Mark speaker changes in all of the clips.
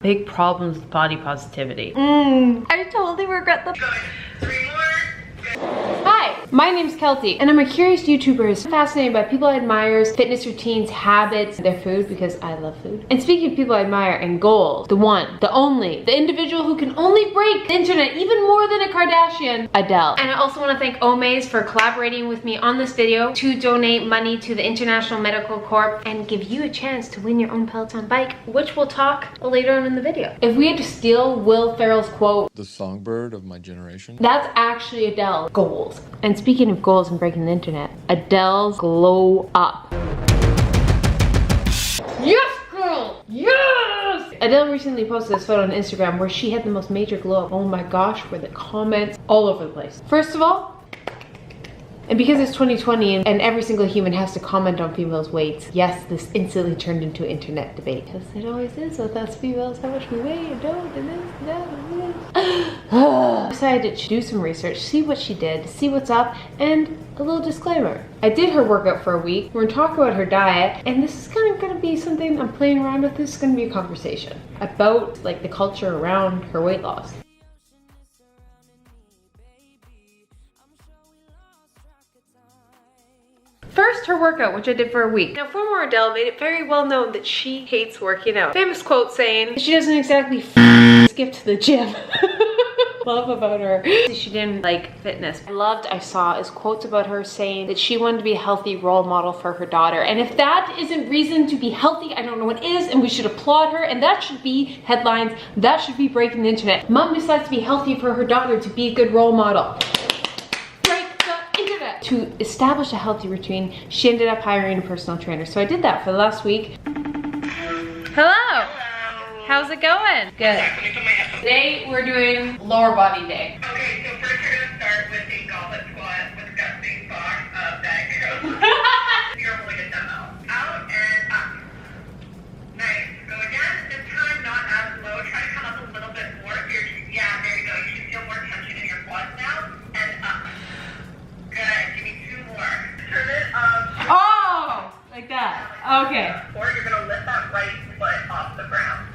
Speaker 1: big problems with body positivity.
Speaker 2: I totally regret the. Hi, my name's Keltie, and I'm a curious YouTuber who's fascinated by people I admire, fitness routines, habits, their food, because I love food. And speaking of people I admire and goals, the one, the only, the individual who can only break the internet even more than a Kardashian, Adele. And I also want to thank Omaze for collaborating with me on this video to donate money to the International Medical Corps and give you a chance to win your own Peloton bike, which we'll talk later on in the video. If we had to steal Will Ferrell's quote,
Speaker 3: "The songbird of my generation,"
Speaker 2: that's actually Adele. Goals. And speaking of goals and breaking the internet, Adele's glow up. Yes, girl! Yes! Adele recently posted this photo on Instagram where she had the most major glow up. Oh my gosh, were the comments all over the place. First of all, and because it's 2020 and every single human has to comment on females' weights, yes, this instantly turned into an internet debate. Because it always is with us females, how much we weigh and don't, and this, and that, and this. I decided to do some research, see what she did, see what's up, and a little disclaimer. I did her workout for a week. We're gonna talk about her diet, and this is kind of gonna be something I'm playing around with. This is gonna be a conversation about like the culture around her weight loss. First, her workout, which I did for a week. Now, former Adele made it very well known that she hates working out. Famous quote saying, she doesn't exactly skip to the gym. Love about her. She didn't like fitness. I saw is quotes about her saying that she wanted to be a healthy role model for her daughter. And if that isn't reason to be healthy, I don't know what is, and we should applaud her, and that should be headlines. That should be breaking the internet. Mom decides to be healthy for her daughter to be a good role model. To establish a healthy routine, she ended up hiring a personal trainer. So I did that for the last week. Hello.
Speaker 4: Hello.
Speaker 2: How's it going? Good. Today we're doing lower body day.
Speaker 4: Okay, so first you're going to start with a goblet squat with a gusting box of that goes. You're holding a dumbbell. Out and up. Nice. Go again. This time not as low. Try to come up a little bit more. Yeah, there you go. You should feel more tension in your quads now. And up. Good. Give me two more. Turn it up.
Speaker 2: Oh, like that. Okay.
Speaker 4: Or you're going to lift that right foot off the ground.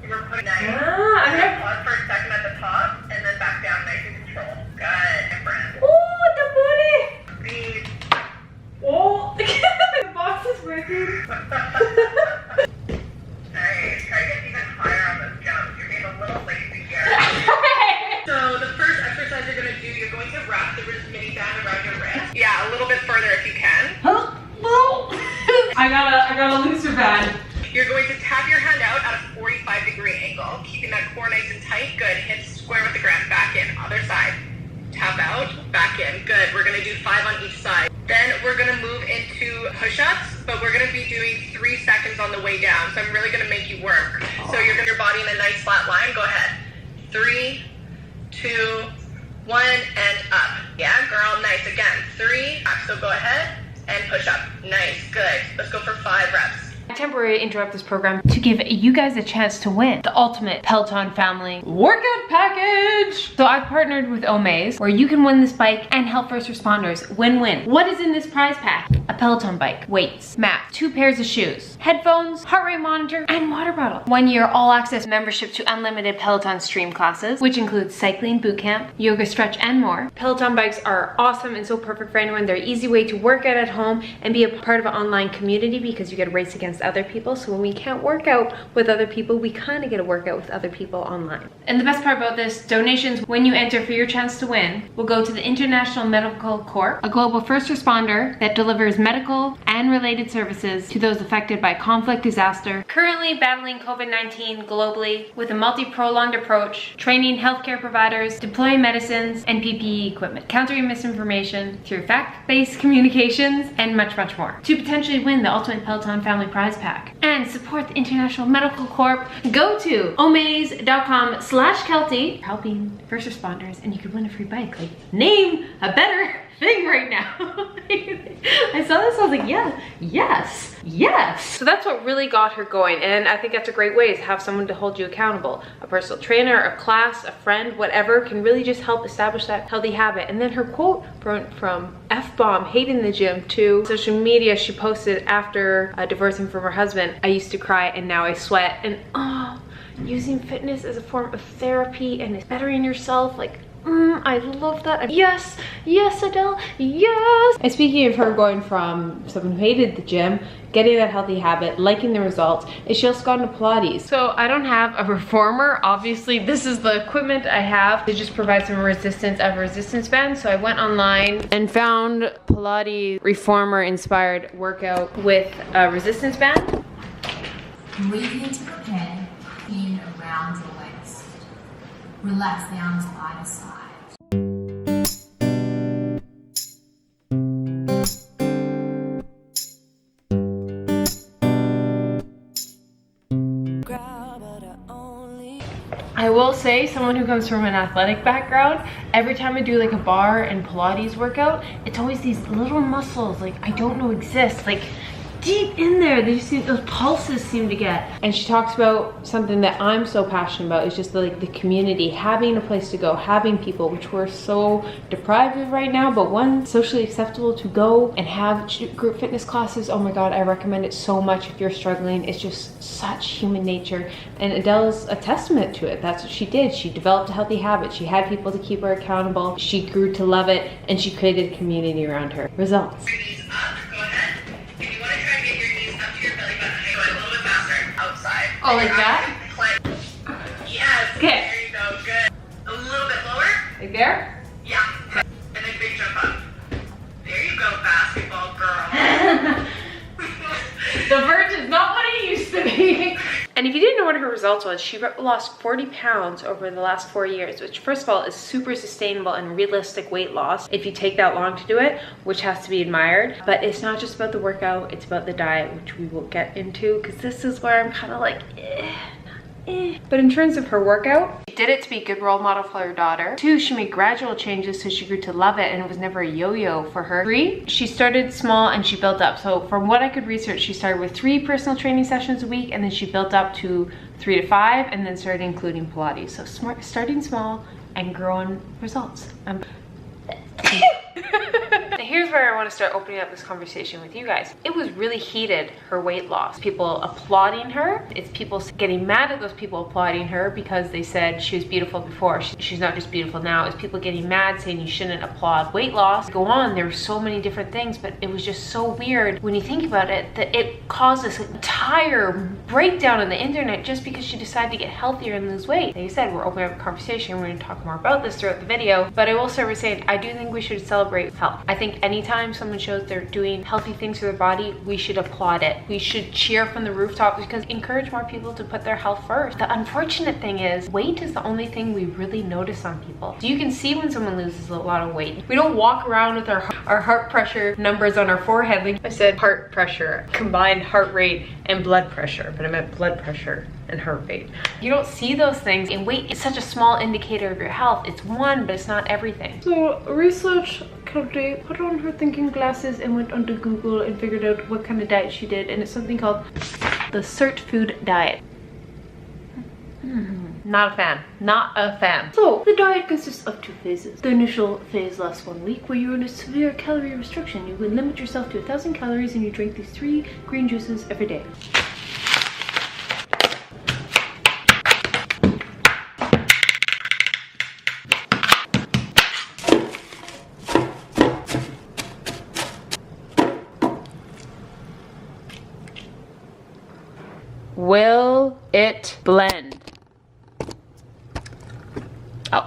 Speaker 4: You're putting that pause for a second at the top and then back down nice and controlled. Good. Different.
Speaker 2: Oh, the booty.
Speaker 4: Breathe.
Speaker 2: Oh, the box is working.
Speaker 4: Alright, try to get even higher on those jumps. You're being a little lazy here. So the first exercise you're going to do, you're going to wrap the mini band around your wrist. Yeah, a little bit further if you can.
Speaker 2: I got a looser band.
Speaker 4: You're going to tap your hand out at a 45-degree angle, keeping that core nice and tight. Good. Hips square with the ground. Back in. Other side. Tap out. Back in. Good. We're going to do 5 on each side. Then we're going to move into push-ups, but we're going to be doing 3 seconds on the way down. So I'm really going to make you work. So you're going to your body in a nice flat line. Go ahead. 3, 2, 1, and up. Yeah, girl. Nice. Again. 3. So go ahead and push up. Nice. Good. Let's go for 5 reps.
Speaker 2: I temporarily interrupt this program to give you guys a chance to win the ultimate Peloton family workout package. So I've partnered with Omaze where you can win this bike and help first responders. Win-win. What is in this prize pack? A Peloton bike, weights, mat, 2 pairs of shoes, headphones, heart rate monitor, and water bottle. 1 year all-access membership to unlimited Peloton stream classes, which includes cycling, boot camp, yoga, stretch, and more. Peloton bikes are awesome and so perfect for anyone. They're an easy way to work out at home and be a part of an online community because you get to race against other people. So when we can't work out with other people, we kind of get to work out with other people online. And the best part about this, donations when you enter for your chance to win will go to the International Medical Corps, a global first responder that delivers medical and related services to those affected by conflict, disaster, currently battling COVID-19 globally with a multi-pronged approach, training healthcare providers, deploying medicines and PPE equipment, countering misinformation through fact-based communications, and much, much more. To potentially win the Ultimate Peloton Family Prize Pack and support the International Medical Corps, go to omaze.com/Keltie, helping first responders, and you could win a free bike. Like, name a better thing right now. I saw this, I was like, yeah, yes, yes. So that's what really got her going, and I think that's a great way, is have someone to hold you accountable. A personal trainer, a class, a friend, whatever, can really just help establish that healthy habit. And then her quote from F-bomb, hating the gym, to social media she posted after divorcing from her husband. I used to cry and now I sweat, and oh, using fitness as a form of therapy and is bettering yourself. Like, I love that. Yes, yes, Adele, yes. And speaking of her going from someone who hated the gym, getting that healthy habit, liking the results, is she also got into Pilates. So I don't have a reformer. Obviously, this is the equipment I have to just provide some resistance. I have a resistance band. So I went online and found Pilates reformer inspired workout with a resistance band.
Speaker 5: Breathe into the head, in around your waist. Relax the arms either side.
Speaker 2: I will say, someone who comes from an athletic background, every time I do like a bar and Pilates workout, it's always these little muscles like I don't know exist, like deep in there, they just seem, those pulses seem to get. And she talks about something that I'm so passionate about, is just the community, having a place to go, having people, which we're so deprived of right now, but one, socially acceptable to go and have group fitness classes. Oh my God, I recommend it so much if you're struggling. It's just such human nature. And Adele's a testament to it. That's what she did. She developed a healthy habit. She had people to keep her accountable. She grew to love it, and she created a community around her. Results. Oh, like that?
Speaker 4: Yes.
Speaker 2: Okay.
Speaker 4: There you go. Good. A little bit lower.
Speaker 2: Like there?
Speaker 4: Yeah. And then big jump up. There you go, basketball girl.
Speaker 2: The verge is not what it used to be. And if you didn't know what her results was, she lost 40 pounds over the last 4 years, which first of all is super sustainable and realistic weight loss if you take that long to do it, which has to be admired. But it's not just about the workout, it's about the diet, which we will get into, because this is where I'm kind of like, But in terms of her workout, she did it to be a good role model for her daughter. 2, she made gradual changes so she grew to love it and it was never a yo-yo for her. 3, she started small and she built up. So from what I could research, she started with 3 personal training sessions a week, and then she built up to 3 to 5, and then started including Pilates. So starting small and growing results. Here's where I want to start opening up this conversation with you guys. It was really heated, her weight loss. People applauding her. It's people getting mad at those people applauding her because they said she was beautiful before. She's not just beautiful now. It's people getting mad saying you shouldn't applaud weight loss. Go on, there were so many different things, but it was just so weird when you think about it that it caused this entire breakdown on the internet just because she decided to get healthier and lose weight. Like I said, we're opening up a conversation. We're going to talk more about this throughout the video, but I will start with saying I do think we should celebrate health. I think anytime someone shows they're doing healthy things for their body, we should applaud it. We should cheer from the rooftops because encourage more people to put their health first. The unfortunate thing is weight is the only thing we really notice on people. So you can see when someone loses a lot of weight. We don't walk around with our heart pressure numbers on our forehead. Like I said, heart pressure, combined heart rate and blood pressure, but I meant blood pressure and heart rate. You don't see those things, and weight is such a small indicator of your health. It's one, but it's not everything. So research Keltie put on her thinking glasses and went onto Google and figured out what kind of diet she did, and it's something called the SIRTFOOD diet. Not a fan. Not a fan. So, the diet consists of 2 phases. The initial phase lasts 1 week where you're in a severe calorie restriction. You can limit yourself to 1,000 calories and you drink these 3 green juices every day. Will it blend? Oh.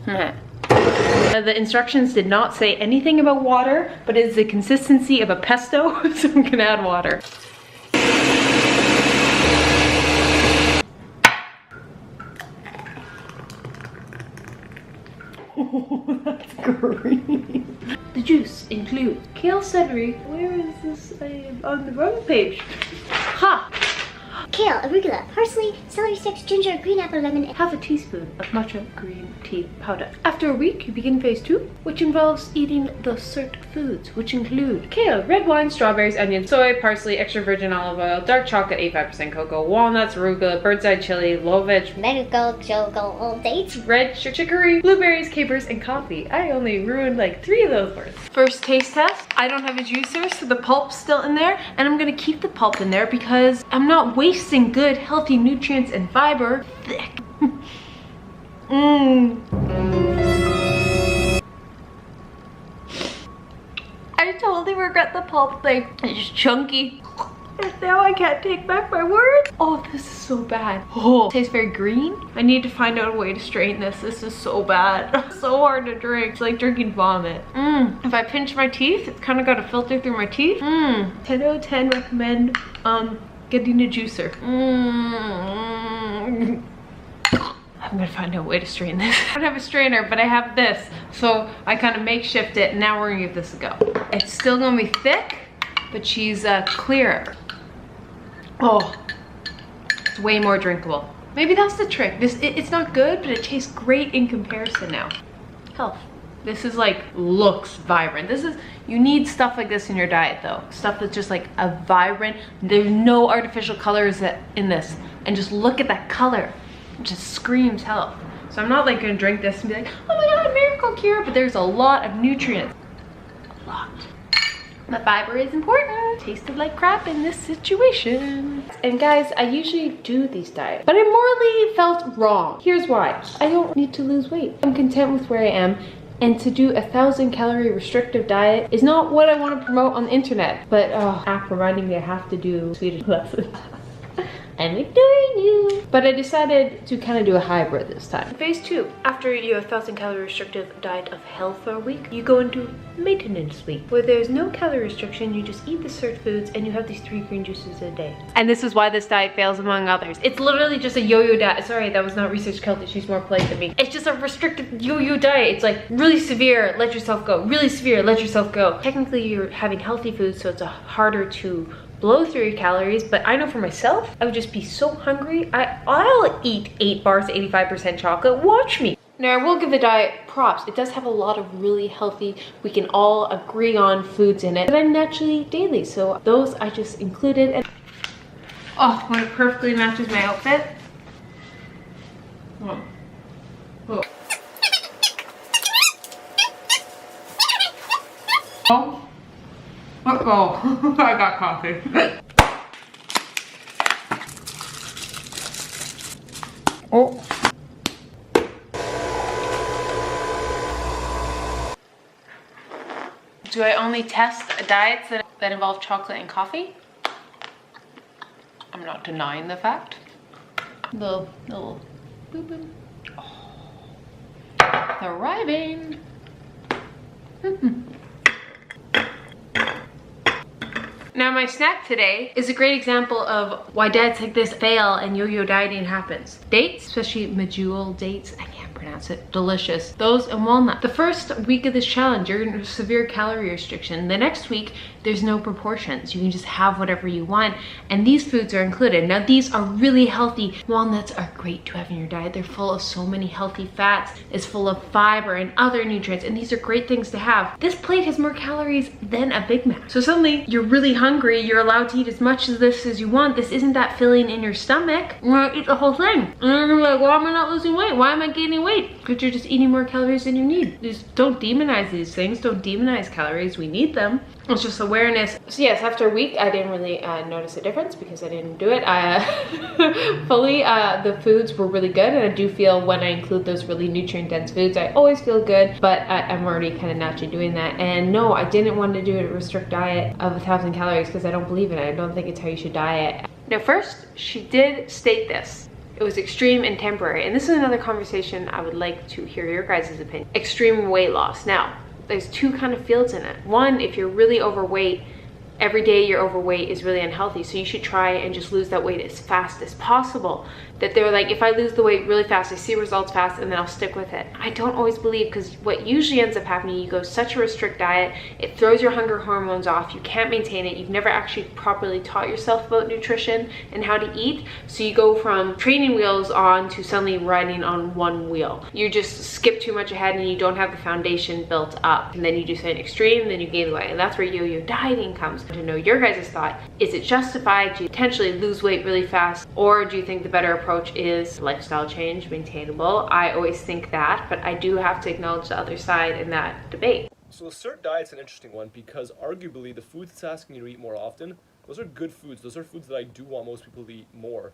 Speaker 2: The instructions did not say anything about water, but it is the consistency of a pesto, so I'm gonna add water. Oh, that's green. The juice includes kale, celery. Where is this? I am on the wrong page. Ha!
Speaker 6: Kale, arugula, parsley, celery sticks, ginger, green apple, lemon.
Speaker 2: Half a teaspoon of matcha green tea powder. After a week, you begin phase 2, which involves eating the SIRTFOODs, which include kale, red wine, strawberries, onions, soy, parsley, extra virgin olive oil, dark chocolate, 85% cocoa, walnuts, arugula, bird's eye chili, low veg,
Speaker 6: Medical jogo dates.
Speaker 2: red chicory, blueberries, capers, and coffee. I only ruined like 3 of those words. First taste test. I don't have a juicer, so the pulp's still in there, and I'm gonna keep the pulp in there because I'm not wasting mixing good, healthy nutrients and fiber. Thick. I totally regret the pulp thing. It's chunky. And now I can't take back my words. Oh, this is so bad. Oh, it tastes very green. I need to find out a way to strain this. This is so bad. So hard to drink. It's like drinking vomit. If I pinch my teeth, it's kind of got a filter through my teeth. 10 out of 10 recommend getting a juicer. I'm gonna find out a way to strain this. I don't have a strainer, but I have this. So I kind of makeshift it, and now we're gonna give this a go. It's still gonna be thick, but she's clearer. Oh, it's way more drinkable. Maybe that's the trick. It's not good, but it tastes great in comparison now. Health. This is like, looks vibrant. You need stuff like this in your diet though. Stuff that's just like a vibrant, there's no artificial colors in this. And just look at that color. It just screams health. So I'm not like gonna drink this and be like, oh my god, miracle cure, but there's a lot of nutrients. A lot. But fiber is important. Tasted like crap in this situation. And guys, I usually do these diets, but I morally felt wrong. Here's why. I don't need to lose weight. I'm content with where I am. And to do a 1,000 calorie restrictive diet is not what I want to promote on the internet. But app reminding me I have to do Swedish lessons. I'm ignoring you. But I decided to kind of do a hybrid this time. Phase 2, after your 1,000 calorie restrictive diet of health for a week, you go into maintenance week, where there's no calorie restriction. You just eat the SIRTFOODs and you have these 3 green juices a day. And this is why this diet fails, among others. It's literally just a yo-yo diet. Sorry, that was not research Keltie. She's more polite than me. It's just a restrictive yo-yo diet. It's like really severe, let yourself go. Really severe, let yourself go. Technically, you're having healthy food, so it's harder to blow through your calories, but I know for myself, I would just be so hungry. I'll eat 8 bars, 85% chocolate. Watch me. Now, I will give the diet props. It does have a lot of really healthy, we can all agree on foods in it that I naturally eat daily. So those I just included. And oh, when it perfectly matches my outfit. Oh. Oh. Uh-oh, I got coffee. Oh. Do I only test diets that involve chocolate and coffee? I'm not denying the fact. The little boop. Oh. Thriving. Now my snack today is a great example of why diets like this fail and yo-yo dieting happens. Dates, especially medjool dates, I can't pronounce it, delicious. Those and walnut. The first week of this challenge, you're in severe calorie restriction. The next week, there's no proportions. You can just have whatever you want, and these foods are included. Now these are really healthy. Walnuts are great to have in your diet. They're full of so many healthy fats. It's full of fiber and other nutrients, and these are great things to have. This plate has more calories than a Big Mac. So suddenly, you're really hungry, you're allowed to eat as much of this as you want. This isn't that filling in your stomach. You're gonna eat the whole thing. And you're gonna be like, why am I not losing weight? Why am I gaining weight? Because you're just eating more calories than you need. Just don't demonize these things. Don't demonize calories. We need them. It's just awareness. So yes, after a week, I didn't really notice a difference because I didn't do it. Fully, the foods were really good, and I do feel when I include those really nutrient-dense foods, I always feel good, but I'm already kind of naturally doing that. And no, I didn't want to do a restrict diet of 1,000 calories because I don't believe in it. I don't think it's how you should diet. Now first, she did state this. It was extreme and temporary. And this is another conversation I would like to hear your guys' opinion. Extreme weight loss. Now, there's 2 kind of fields in it. One, if you're really overweight, every day you're overweight is really unhealthy, so you should try and just lose that weight as fast as possible. That they're like, if I lose the weight really fast, I see results fast, and then I'll stick with it. I don't always believe, because what usually ends up happening, you go such a restrict diet, it throws your hunger hormones off, you can't maintain it, you've never actually properly taught yourself about nutrition and how to eat, so you go from training wheels on to suddenly riding on one wheel. You just skip too much ahead and you don't have the foundation built up, and then you do something extreme, then you gain weight, and that's where yo-yo dieting comes. To know your guys' thought, is it justified to potentially lose weight really fast, or do you think the better approach is lifestyle change, maintainable? I always think that, but I do have to acknowledge the other side in that debate.
Speaker 7: So the SIRT diet's an interesting one because arguably the foods it's asking you to eat more often those are good foods. Those are foods that I do want most people to eat more.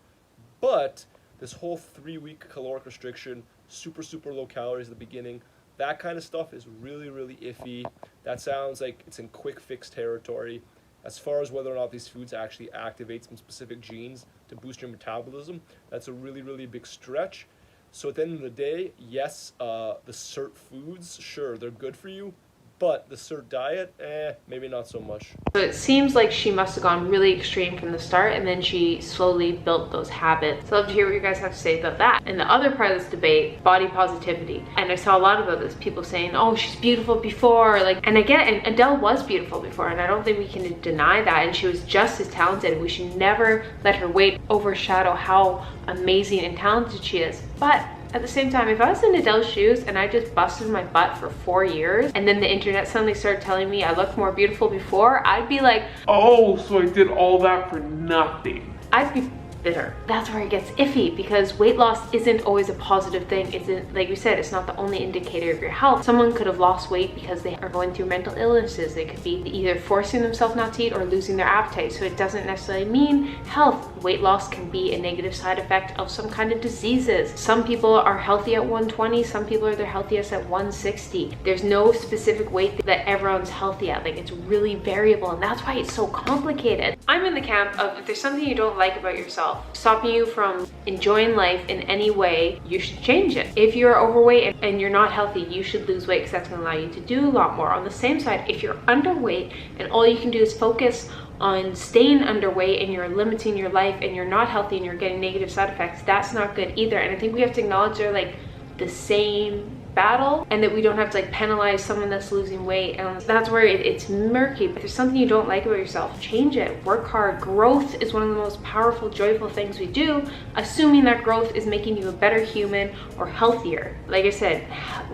Speaker 7: But this whole 3-week caloric restriction, super low calories at the beginning, that kind of stuff is really iffy. That sounds like it's in quick fix territory. As far as whether or not these foods actually activate some specific genes to boost your metabolism, that's a really big stretch. So at the end of the day, yes, the SIRTFOODs, sure, they're good for you, but the SIRT diet, maybe not so much.
Speaker 2: So it seems like she must have gone really extreme from the start, and then she slowly built those habits. So I'd love to hear what you guys have to say about that. And the other part of this debate, body positivity. And I saw a lot about this, people saying, oh, she's beautiful before. Like, and again, and Adele was beautiful before, and I don't think we can deny that. And she was just as talented. We should never let her weight overshadow how amazing and talented she is. But at the same time, if I was in Adele's shoes and I just busted my butt for 4 years and then the internet suddenly started telling me I looked more beautiful before, I'd be like, oh, so I did all that for nothing. I'd be bitter. That's where it gets iffy, because weight loss isn't always a positive thing. Isn't, like we said, it's not the only indicator of your health. Someone could have lost weight because they are going through mental illnesses. They could be either forcing themselves not to eat or losing their appetite. So it doesn't necessarily mean health. Weight loss can be a negative side effect of some kind of diseases. Some people are healthy at 120, some people are their healthiest at 160. There's no specific weight that everyone's healthy at. Like, it's really variable, and that's why it's so complicated. I'm in the camp of, if there's something you don't like about yourself, stopping you from enjoying life in any way, you should change it. If you're overweight and you're not healthy, you should lose weight, because that's going to allow you to do a lot more. On the same side, if you're underweight and all you can do is focus on staying underweight and you're limiting your life and you're not healthy and you're getting negative side effects, that's not good either. And I think we have to acknowledge they're like the same battle, and that we don't have to like penalize someone that's losing weight. And that's where it's murky. But if there's something you don't like about yourself, change it. Work hard. Growth is one of the most powerful, joyful things we do, assuming that growth is making you a better human or healthier. Like I said,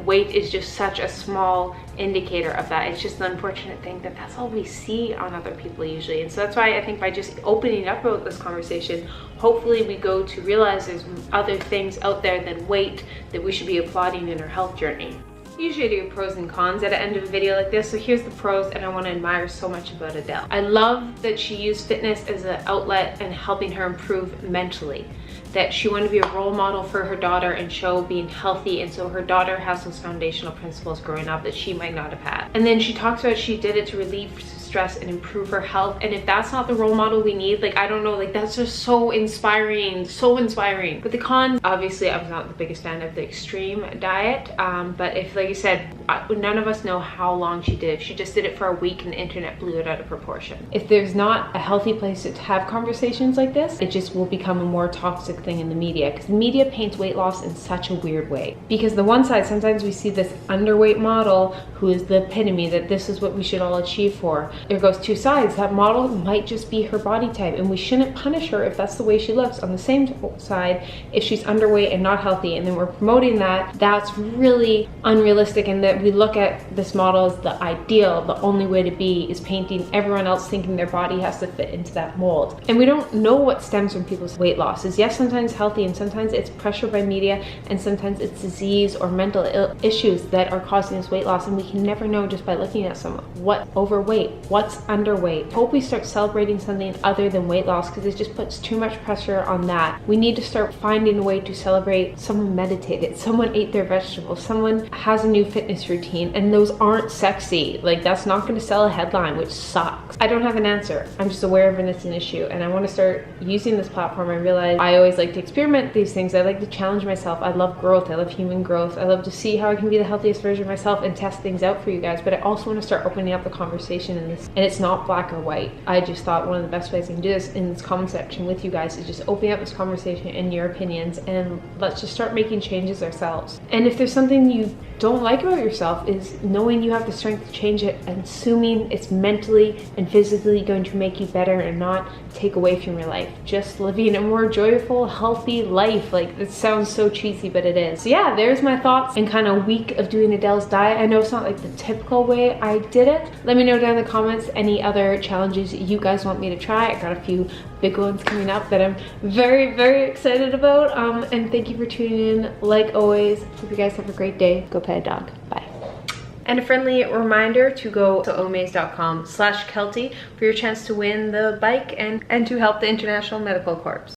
Speaker 2: weight is just such a small indicator of that. It's just an unfortunate thing that that's all we see on other people usually. And so that's why I think by just opening up about this conversation, hopefully we go to realize there's other things out there than weight that we should be applauding in our health journey. Usually I do pros and cons at the end of a video like this, so here's the pros, and I want to admire so much about Adele. I love that she used fitness as an outlet and helping her improve mentally. That she wanted to be a role model for her daughter and show being healthy, and so her daughter has those foundational principles growing up that she might not have had. And then she talks about she did it to relieve stress and improve her health. And if that's not the role model we need, like, I don't know, like, that's just so inspiring, so inspiring. But the cons, obviously I'm not the biggest fan of the extreme diet, but if, like I said, none of us know how long she did. She just did it for a week and the internet blew it out of proportion. If there's not a healthy place to have conversations like this, it just will become a more toxic thing in the media, because the media paints weight loss in such a weird way. Because the one side, sometimes we see this underweight model who is the epitome that this is what we should all achieve for. There goes two sides. That model might just be her body type, and we shouldn't punish her if that's the way she looks. On the same side, if she's underweight and not healthy, and then we're promoting that, that's really unrealistic, and that we look at this model as the ideal. The only way to be is painting everyone else thinking their body has to fit into that mold. And we don't know what stems from people's weight losses. Yes, sometimes healthy, and sometimes it's pressure by media, and sometimes it's disease or mental issues that are causing this weight loss, and we can never know just by looking at someone. What overweight? What's underweight? Hope we start celebrating something other than weight loss, because it just puts too much pressure on that. We need to start finding a way to celebrate someone meditated, someone ate their vegetables, someone has a new fitness routine, and those aren't sexy. Like, that's not going to sell a headline, which sucks. I don't have an answer. I'm just aware of it, and it's an issue, and I want to start using this platform. I realize I always like to experiment these things. I like to challenge myself. I love growth. I love human growth. I love to see how I can be the healthiest version of myself and test things out for you guys. But I also want to start opening up the conversation in this, and it's not black or white. I just thought one of the best ways I can do this in this comment section with you guys is just opening up this conversation and your opinions, and let's just start making changes ourselves. And if there's something you don't like about yourself, is knowing you have the strength to change it, and assuming it's mentally and physically going to make you better and not take away from your life. Just living a more joyful, healthy life. Like, it sounds so cheesy, but it is. So yeah, there's my thoughts and kind of week of doing Adele's diet. I know it's not like the typical way I did it. Let me know down in the comments any other challenges you guys want me to try. I got a few big ones coming up that I'm very excited about. And thank you for tuning in. Like always, hope you guys have a great day. Go pet a dog. Bye. And a friendly reminder to go to omaze.com/Keltie for your chance to win the bike and to help the International Medical Corps.